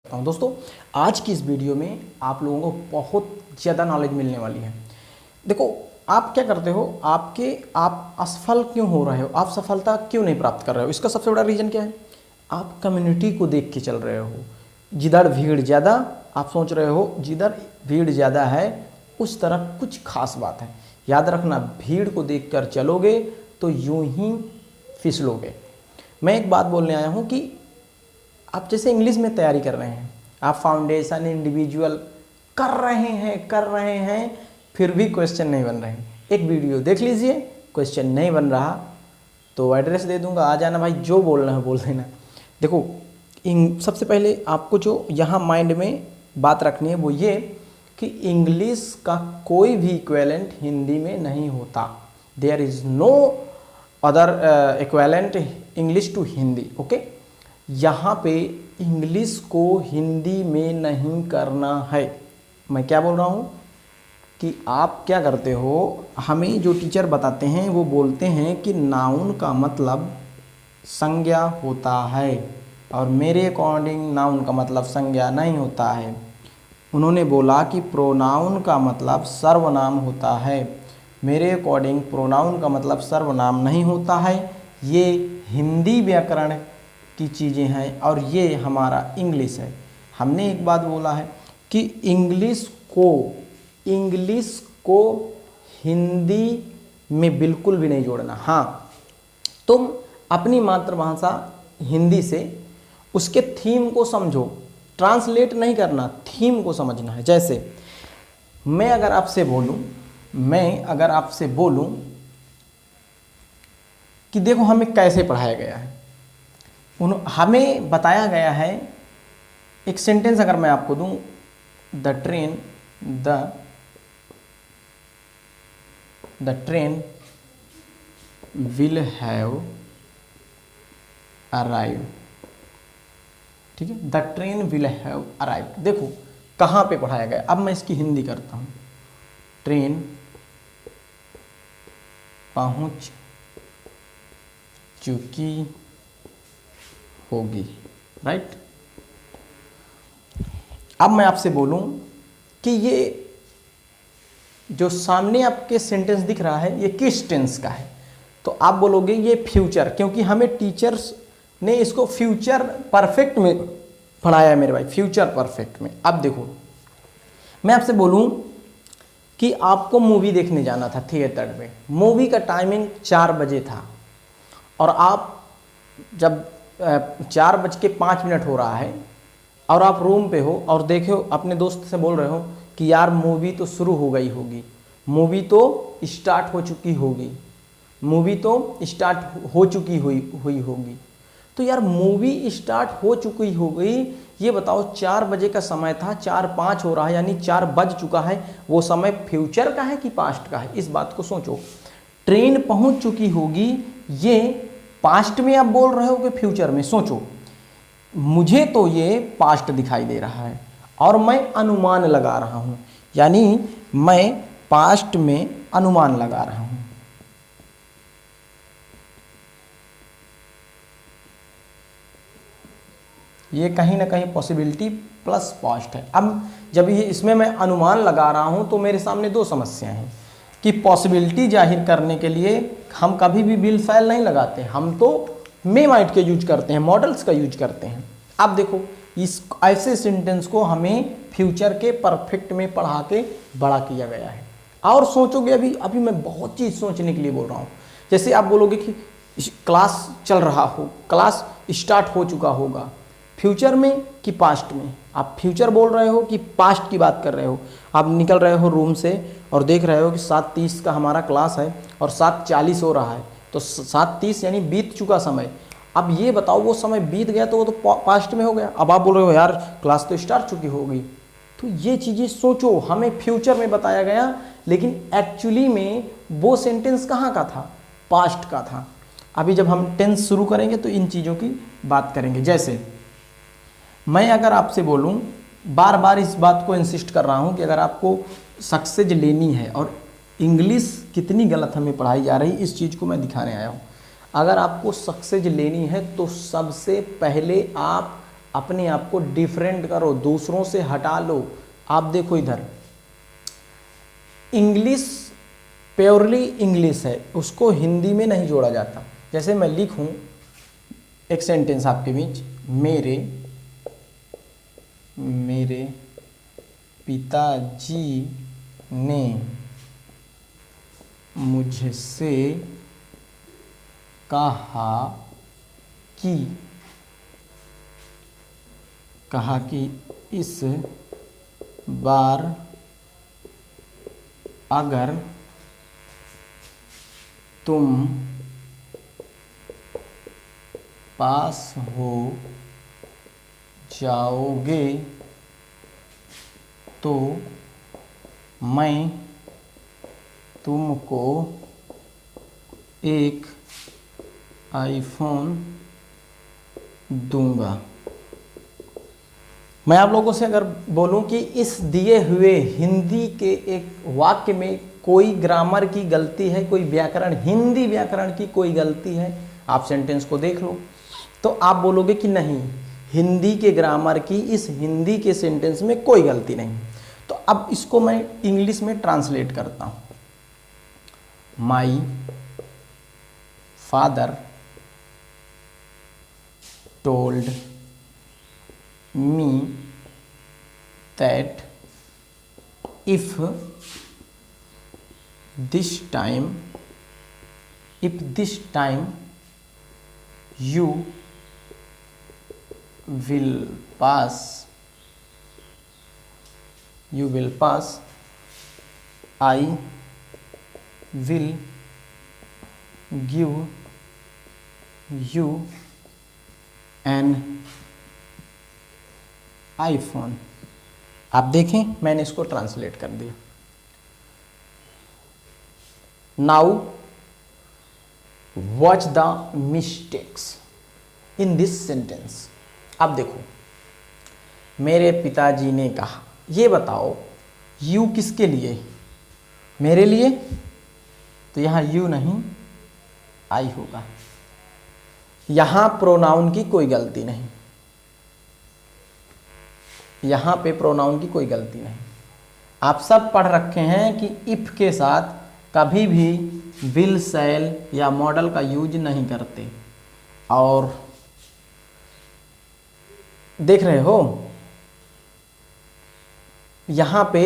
दोस्तों, आज की इस वीडियो में आप लोगों को बहुत ज़्यादा नॉलेज मिलने वाली है। देखो, आप क्या करते हो, आप असफल क्यों हो रहे हो, आप सफलता क्यों नहीं प्राप्त कर रहे हो, इसका सबसे बड़ा रीज़न क्या है? आप कम्युनिटी को देख के चल रहे हो। जिधर भीड़ ज़्यादा, आप सोच रहे हो जिधर भीड़ ज़्यादा है उस तरह कुछ खास बात है। याद रखना, भीड़ को देख कर चलोगे तो यूं ही फिसलोगे। मैं एक बात बोलने आया हूँ कि आप जैसे इंग्लिश में तैयारी कर रहे हैं, आप फाउंडेशन, इंडिविजुअल कर रहे हैं, फिर भी क्वेश्चन नहीं बन रहे हैं। एक वीडियो देख लीजिए, क्वेश्चन नहीं बन रहा तो एड्रेस दे दूंगा, आ जाना भाई, जो बोलना है बोल देना। देखो, सबसे पहले आपको जो यहाँ माइंड में बात रखनी है वो ये कि इंग्लिश का कोई भी इक्विवेलेंट हिंदी में नहीं होता। There is no other equivalent English to Hindi. Okay, यहाँ पे इंग्लिश को हिंदी में नहीं करना है। मैं क्या बोल रहा हूँ कि आप क्या करते हो, हमें जो टीचर बताते हैं वो बोलते हैं कि नाउन का मतलब संज्ञा होता है, और मेरे अकॉर्डिंग नाउन का मतलब संज्ञा नहीं होता है। उन्होंने बोला कि प्रोनाउन का मतलब सर्वनाम होता है, मेरे अकॉर्डिंग प्रोनाउन का मतलब सर्वनाम नहीं होता है। ये हिंदी व्याकरण की चीज़ें हैं और ये हमारा इंग्लिश है। हमने एक बात बोला है कि इंग्लिश को हिंदी में बिल्कुल भी नहीं जोड़ना। हाँ, तुम अपनी मातृभाषा हिंदी से उसके थीम को समझो, ट्रांसलेट नहीं करना, थीम को समझना है। जैसे मैं अगर आपसे बोलूं कि देखो हमें कैसे पढ़ाया गया है, हमें बताया गया है, एक सेंटेंस अगर मैं आपको दूं, the train will have arrive. ठीक है, the train will have arrive. देखो कहाँ पे पढ़ाया गया। अब मैं इसकी हिंदी करता हूँ, ट्रेन पहुँच चुकी होगी। राइट। अब मैं आपसे बोलूं कि ये जो सामने आपके सेंटेंस दिख रहा है ये किस टेंस का है, तो आप बोलोगे ये फ्यूचर, क्योंकि हमें टीचर्स ने इसको फ्यूचर परफेक्ट में पढ़ाया है मेरे भाई, फ्यूचर परफेक्ट में। अब देखो, मैं आपसे बोलूं कि आपको मूवी देखने जाना था थिएटर में, मूवी का टाइमिंग 4 बजे था, और आप जब 4:05 हो रहा है और आप रूम पे हो और देखो अपने दोस्त से बोल रहे हो कि यार मूवी तो शुरू हो गई होगी, मूवी तो स्टार्ट हो चुकी होगी, मूवी तो स्टार्ट हो चुकी हुई होगी। तो यार मूवी स्टार्ट हो चुकी हो गई, ये बताओ 4 बजे का समय था, 4:05 हो रहा है, यानी 4 बज चुका है। वो समय फ्यूचर का है कि पास्ट का है, इस बात को सोचो। ट्रेन पहुंच चुकी होगी, ये पास्ट में आप बोल रहे हो कि फ्यूचर में? सोचो, मुझे तो ये पास्ट दिखाई दे रहा है और मैं अनुमान लगा रहा हूं, यानी मैं पास्ट में अनुमान लगा रहा हूं। ये कहीं ना कहीं पॉसिबिलिटी प्लस पास्ट है। अब जब ये इसमें मैं अनुमान लगा रहा हूं तो मेरे सामने 2 समस्याएं हैं कि पॉसिबिलिटी जाहिर करने के लिए हम कभी भी बिल फाइल नहीं लगाते, हम तो मेमाइट के यूज करते हैं, मॉडल्स का यूज करते हैं। अब देखो, इस ऐसे सेंटेंस को हमें फ्यूचर के परफेक्ट में पढ़ा के बड़ा किया गया है। और सोचोगे, अभी मैं बहुत चीज़ सोचने के लिए बोल रहा हूँ। जैसे आप बोलोगे कि क्लास चल रहा हो, क्लास स्टार्ट हो चुका होगा, फ्यूचर में कि पास्ट में? आप फ्यूचर बोल रहे हो कि पास्ट की बात कर रहे हो? आप निकल रहे हो रूम से और देख रहे हो कि 7:30 का हमारा क्लास है और 7:40 हो रहा है, तो 7:30 यानी बीत चुका समय। अब ये बताओ, वो समय बीत गया तो वो तो पास्ट में हो गया। अब आप बोल रहे हो यार क्लास तो स्टार्ट चुकी हो गई। तो ये चीज़ें सोचो, हमें फ्यूचर में बताया गया, लेकिन एक्चुअली में वो सेंटेंस कहाँ का था? पास्ट का था। अभी जब हम टेंस शुरू करेंगे तो इन चीज़ों की बात करेंगे। जैसे मैं अगर आपसे बोलूं, बार बार इस बात को इंसिस्ट कर रहा हूं कि अगर आपको सक्सेस लेनी है, और इंग्लिश कितनी गलत हमें पढ़ाई जा रही, इस चीज़ को मैं दिखाने आया हूं। अगर आपको सक्सेस लेनी है तो सबसे पहले आप अपने आप को डिफरेंट करो, दूसरों से हटा लो। आप देखो इधर इंग्लिश प्योरली इंग्लिश है, उसको हिंदी में नहीं जोड़ा जाता। जैसे मैं लिखूं एक सेंटेंस आपके बीच, मेरे पिताजी ने मुझसे कहा कि इस बार अगर तुम पास हो जाओगे तो मैं तुमको एक आईफोन दूंगा। मैं आप लोगों से अगर बोलूं कि इस दिए हुए हिंदी के एक वाक्य में कोई ग्रामर की गलती है, कोई व्याकरण, हिंदी व्याकरण की कोई गलती है, आप सेंटेंस को देख लो, तो आप बोलोगे कि नहीं, हिंदी के ग्रामर की इस हिंदी के सेंटेंस में कोई गलती नहीं। तो अब इसको मैं इंग्लिश में ट्रांसलेट करता हूं। My father told me that if this time you will pass, I will give you an iPhone। आप देखें मैंने इसको ट्रांसलेट कर दिया। Now watch the mistakes in this sentence. अब देखो, मेरे पिताजी ने कहा, ये बताओ यू किसके लिए? मेरे लिए, तो यहां यू नहीं आई होगा। यहां प्रोनाउन की कोई गलती नहीं, यहां पे प्रोनाउन की कोई गलती नहीं। आप सब पढ़ रखे हैं कि इफ के साथ कभी भी विल, शैल या मॉडल का यूज नहीं करते। और देख रहे हो यहां पे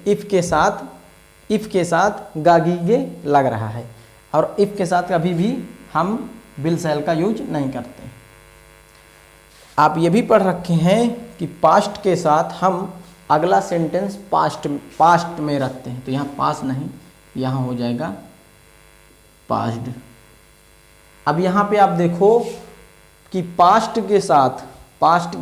इफ के साथ गागीगे लग रहा है, और इफ के साथ कभी भी हम विल, शैल का यूज नहीं करते। आप ये भी पढ़ रखे हैं कि पास्ट के साथ हम अगला सेंटेंस पास्ट में रखते हैं, तो यहाँ पास्ट नहीं, यहाँ हो जाएगा पास्ट। अब यहाँ पे आप देखो कि पास्ट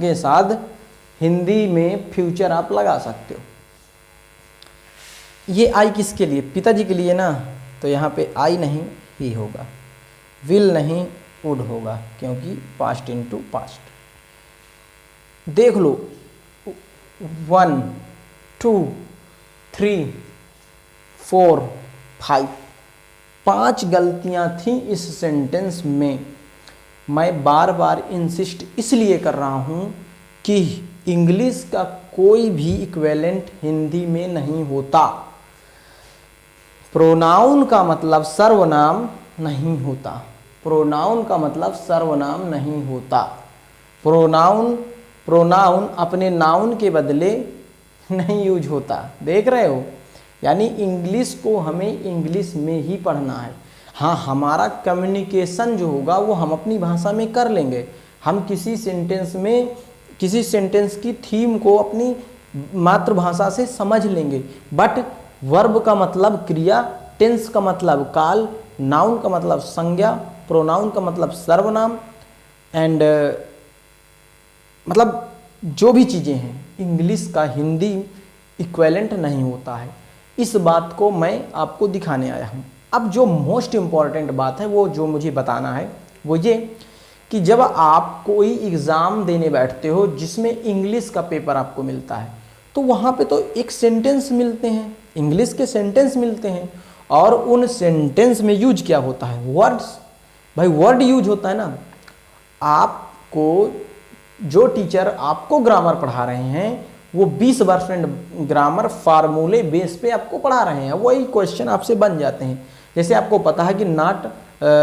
के साथ हिंदी में फ्यूचर आप लगा सकते हो। ये आई किसके लिए? पिताजी के लिए ना, तो यहाँ पे आई नहीं ही होगा, विल नहीं वुड होगा, क्योंकि पास्ट इनटू पास्ट। देख लो 1 2 3 4 5 5 गलतियां थी इस सेंटेंस में। मैं बार बार इंसिस्ट इसलिए कर रहा हूं कि इंग्लिश का कोई भी इक्विवेलेंट हिंदी में नहीं होता। प्रोनाउन का मतलब सर्वनाम नहीं होता, प्रोनाउन का मतलब सर्वनाम नहीं होता। प्रोनाउन अपने नाउन के बदले नहीं यूज होता, देख रहे हो। यानी इंग्लिश को हमें इंग्लिश में ही पढ़ना है। हाँ, हमारा कम्युनिकेशन जो होगा वो हम अपनी भाषा में कर लेंगे। हम किसी सेंटेंस की थीम को अपनी मातृभाषा से समझ लेंगे, बट वर्ब का मतलब क्रिया, टेंस का मतलब काल, नाउन का मतलब संज्ञा, प्रोनाउन का मतलब सर्वनाम, एंड मतलब जो भी चीज़ें हैं, इंग्लिश का हिंदी इक्विवेलेंट नहीं होता है। इस बात को मैं आपको दिखाने आया हूँ। अब जो मोस्ट इम्पॉर्टेंट बात है वो जो मुझे बताना है वो ये कि जब आप कोई एग्ज़ाम देने बैठते हो जिसमें इंग्लिश का पेपर आपको मिलता है, तो वहाँ पे तो एक सेंटेंस मिलते हैं, इंग्लिश के सेंटेंस मिलते हैं, और उन सेंटेंस में यूज क्या होता है? वर्ड्स। भाई वर्ड यूज होता है ना। आपको जो टीचर आपको ग्रामर पढ़ा रहे हैं वो 20% ग्रामर फार्मूले बेस पे आपको पढ़ा रहे हैं, वही क्वेश्चन आपसे बन जाते हैं। जैसे आपको पता है कि नॉट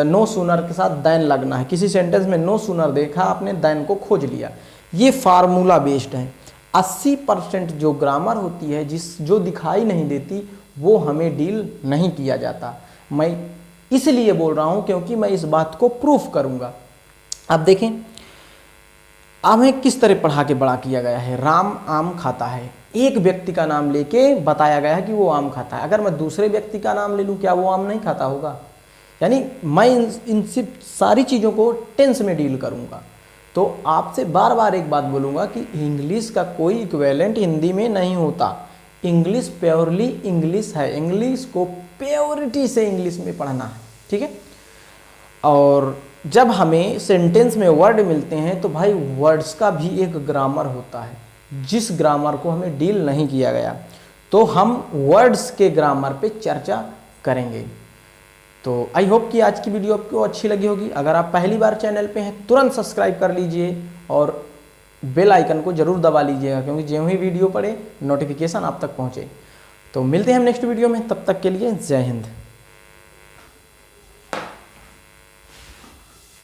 नो सूनर के साथ दैन लगना है, किसी सेंटेंस में नो सूनर देखा आपने दैन को खोज लिया, ये फार्मूला बेस्ड है। 80% जो ग्रामर होती है जो दिखाई नहीं देती वो हमें डील नहीं किया जाता। मैं इसलिए बोल रहा हूं क्योंकि मैं इस बात को प्रूफ करूंगा। अब देखें हमें किस तरह पढ़ा के बड़ा किया गया है। राम आम खाता है, एक व्यक्ति का नाम लेके बताया गया है कि वो आम खाता है। अगर मैं दूसरे व्यक्ति का नाम ले लूँ, क्या वो आम नहीं खाता होगा? यानी मैं इन सारी चीज़ों को टेंस में डील करूँगा। तो आपसे बार बार एक बात बोलूँगा कि इंग्लिश का कोई इक्विवेलेंट हिंदी में नहीं होता। इंग्लिश प्योरली इंग्लिश है, इंग्लिश को प्योरिटी से इंग्लिश में पढ़ना है, ठीक है। और जब हमें सेंटेंस में वर्ड मिलते हैं तो भाई वर्ड्स का भी एक ग्रामर होता है, जिस ग्रामर को हमें डील नहीं किया गया, तो हम वर्ड्स के ग्रामर पे चर्चा करेंगे। तो आई होप कि आज की वीडियो आपको अच्छी लगी होगी। अगर आप पहली बार चैनल पे हैं तुरंत सब्सक्राइब कर लीजिए और बेल आइकन को जरूर दबा लीजिएगा, क्योंकि जो ही वीडियो पड़े नोटिफिकेशन आप तक पहुँचे। तो मिलते हैं हम नेक्स्ट वीडियो में, तब तक के लिए जय हिंद।